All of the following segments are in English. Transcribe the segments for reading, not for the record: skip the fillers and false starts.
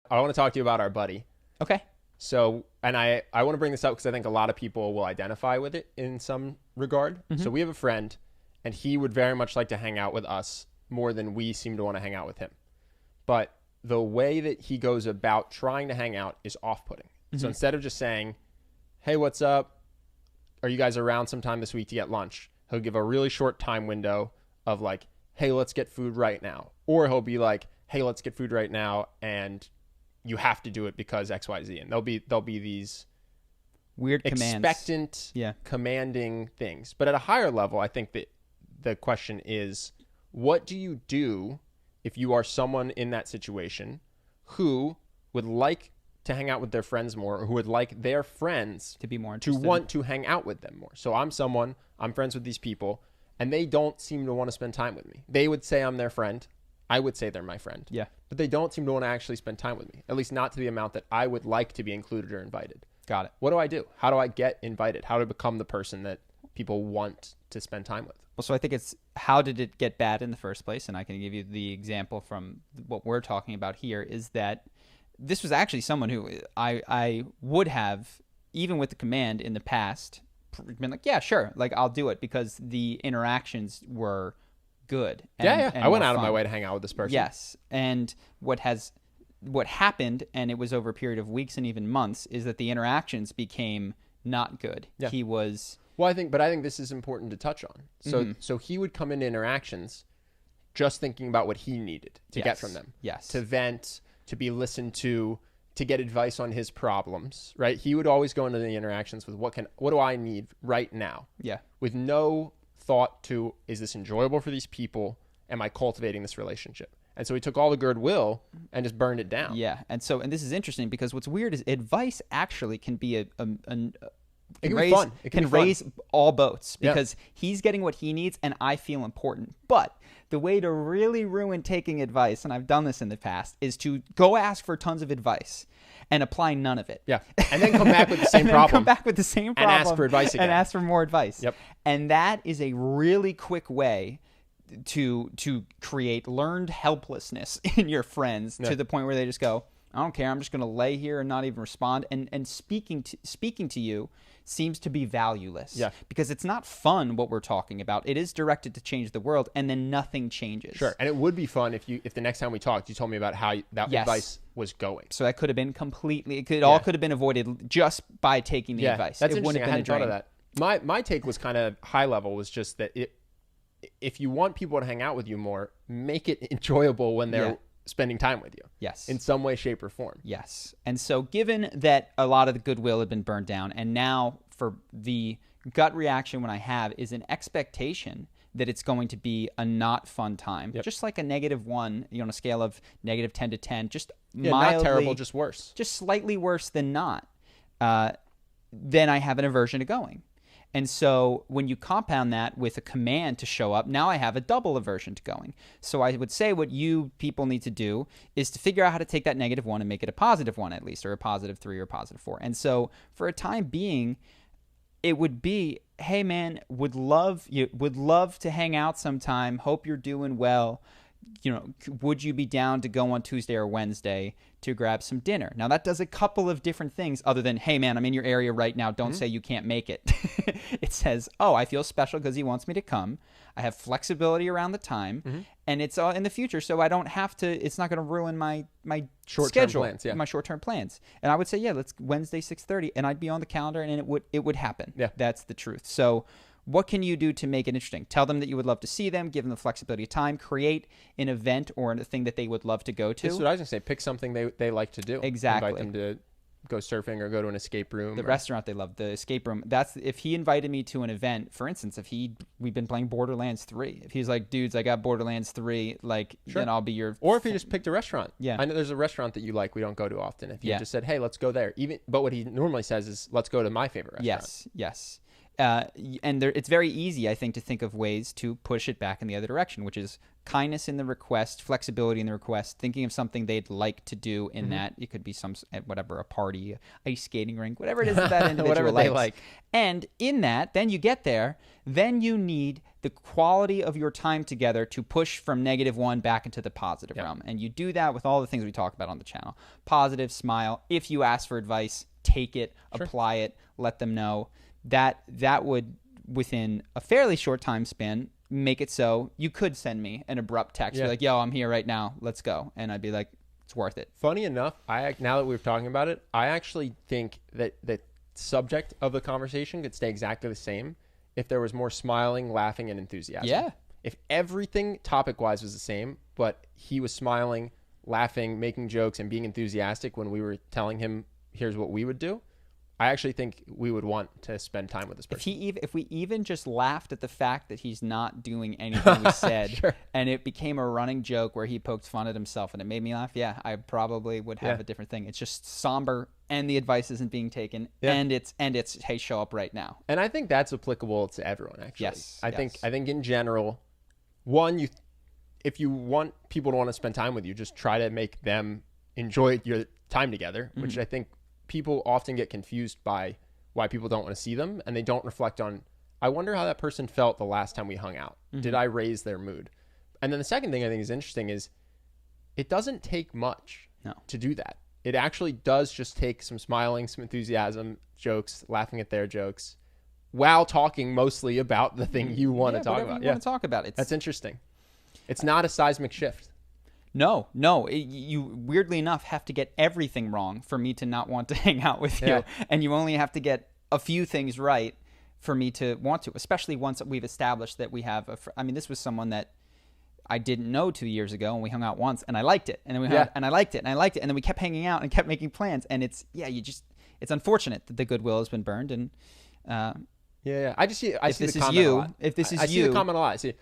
I want to talk to you about our buddy. Okay. So, and I want to bring this up because I think a lot of people will identify with it in some regard. So we have a friend, and he would very much like to hang out with us more than we seem to want to hang out with him. But the way that he goes about trying to hang out is off-putting. So instead of just saying, hey, what's up? Are you guys around sometime this week to get lunch? He'll give a really short time window of like, hey, let's get food right now. Or he'll be like, hey, let's get food right now, and you have to do it because X, Y, Z. And there'll be these weird expectant, commanding things. But at a higher level, I think that the question is, what do you do if you are someone in that situation who would like to hang out with their friends more, or who would like their friends to be more to interested, want to hang out with them more? So I'm friends with these people, and they don't seem to want to spend time with me. They would say I'm their friend. I would say they're my friend. Yeah. But they don't seem to want to actually spend time with me, at least not to the amount that I would like to be included or invited. Got it. What do I do? How do I get invited? How do I become the person that people want to spend time with? Well, so I think it's how did it get bad in the first place? And I can give you the example from what we're talking about here is that this was actually someone who I would have, even with the command in the past, been like, yeah, sure, like I'll do it because the interactions were good. And I went out of fun. my way to hang out with this person. Yes. And what happened, and it was over a period of weeks and even months, is that the interactions became not good. Yeah. He was... Well, I think this is important to touch on. So he would come into interactions just thinking about what he needed to get from them. Yes. To vent, to be listened to get advice on his problems, right? He would always go into the interactions with what do I need right now? Yeah. With no thought to, is this enjoyable for these people? Am I cultivating this relationship? And so he took all the goodwill and just burned it down. Yeah. And this is interesting because what's weird is advice actually can be it can be fun. It can raise all boats because he's getting what he needs and I feel important. But the way to really ruin taking advice, and I've done this in the past, is to go ask for tons of advice and apply none of it. Yeah. And then come back with the same problem. And ask for advice again. And ask for more advice. Yep. And that is a really quick way to create learned helplessness in your friends to the point where they just go, I don't care. I'm just going to lay here and not even respond. And speaking to you seems to be valueless. Yeah. Because it's not fun what we're talking about. It is directed to change the world, and then nothing changes. Sure. And it would be fun if the next time we talked, you told me about how that advice was going. So that could have been completely. All could have been avoided just by taking the advice. That's it interesting. Wouldn't have been I hadn't thought of that. My take was kind of high level. Was just that if you want people to hang out with you more, make it enjoyable when they're spending time with you. Yes. In some way, shape, or form. Yes. And so given that a lot of the goodwill had been burned down, and now for the gut reaction when I have is an expectation that it's going to be a not fun time. Yep. Just like a -1, on a scale of -10 to 10, just mildly, not terrible, just worse. Just slightly worse than not. Then I have an aversion to going. And so when you compound that with a command to show up, now I have a double aversion to going. So I would say what you people need to do is to figure out how to take that -1 and make it a +1 at least, or a +3 or a +4. And so for a time being, it would be, hey man, would love to hang out sometime. Hope you're doing well. Would you be down to go on Tuesday or Wednesday to grab some dinner? Now, that does a couple of different things other than, hey, man, I'm in your area right now. Don't say you can't make it. It says, oh, I feel special because he wants me to come. I have flexibility around the time, and it's all in the future, so I don't have to. It's not going to ruin my short-term schedule, plans, my short-term plans. And I would say, let's Wednesday 6:30, and I'd be on the calendar, and it would happen. Yeah, that's the truth. So what can you do to make it interesting? Tell them that you would love to see them, give them the flexibility of time, create an event or a thing that they would love to go to. That's what I was going to say. Pick something they like to do. Exactly. Invite them to go surfing or go to an escape room. The restaurant they love, the escape room. That's if he invited me to an event, for instance, we've been playing Borderlands 3. If he's like, dudes, I got Borderlands 3, then I'll be your... Or if he just picked a restaurant. Yeah. I know there's a restaurant that you like we don't go to often. If you just said, hey, let's go there. But what he normally says is, let's go to my favorite restaurant. Yes. It's very easy, I think, to think of ways to push it back in the other direction, which is kindness in the request, flexibility in the request, thinking of something they'd like to do in that. It could be a party, ice skating rink, whatever it is that individual whatever likes. they like. And in that, then you get there, then you need the quality of your time together to push from -1 back into the positive realm. And you do that with all the things we talk about on the channel. Positive, smile. If you ask for advice, take it, apply it, let them know. That would, within a fairly short time span, make it so you could send me an abrupt text. Be like, yo, I'm here right now. Let's go. And I'd be like, it's worth it. Funny enough, now that we're talking about it, I actually think that the subject of the conversation could stay exactly the same if there was more smiling, laughing, and enthusiasm. Yeah. If everything topic-wise was the same, but he was smiling, laughing, making jokes, and being enthusiastic when we were telling him, here's what we would do, I actually think we would want to spend time with this person. If we even just laughed at the fact that he's not doing anything we said, and it became a running joke where he poked fun at himself and it made me laugh, I probably would have a different thing. It's just somber, and the advice isn't being taken, and it's hey, show up right now. And I think that's applicable to everyone, actually. Yes. I think in general, one, if you want people to want to spend time with you, just try to make them enjoy your time together, which I think people often get confused by why people don't want to see them, and they don't reflect on, I wonder how that person felt the last time we hung out. Did I raise their mood? And then the second thing I think is interesting is it doesn't take much to do that. It actually does just take some smiling, some enthusiasm, jokes, laughing at their jokes, while talking mostly about the thing you want to talk about. You want to talk about. That's interesting. It's not a seismic shift. No. You weirdly enough have to get everything wrong for me to not want to hang out with you. And you only have to get a few things right for me to want to, especially once we've established that we have this was someone that I didn't know 2 years ago, and we hung out once, and I liked it. And then and I liked it, and I liked it. And then we kept hanging out and kept making plans. And it's unfortunate that the goodwill has been burned. And I see the comment a lot. If this is you, I see the comment a lot. I see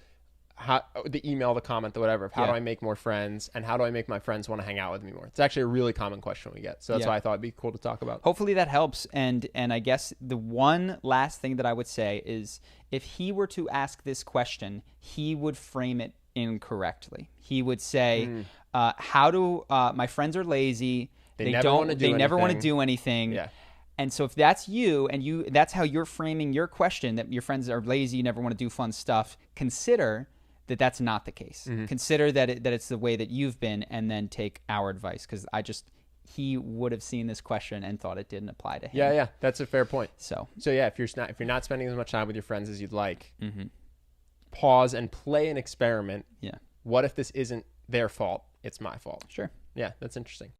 the email, the comment, the whatever, of how do I make more friends, and how do I make my friends want to hang out with me more? It's actually a really common question we get. So that's why I thought it'd be cool to talk about. Hopefully that helps. And I guess the one last thing that I would say is, if he were to ask this question, he would frame it incorrectly. He would say, my friends are lazy. They never want to do anything. Yeah. And so if that's you, and that's how you're framing your question, that your friends are lazy, you never want to do fun stuff, consider that that's not the case. Consider that it's the way that you've been, and then take our advice, because he would have seen this question and thought it didn't apply to him. Yeah, that's a fair point. So yeah, if you're not spending as much time with your friends as you'd like, pause and play an experiment. Yeah. What if this isn't their fault? It's my fault. Sure. Yeah, that's interesting.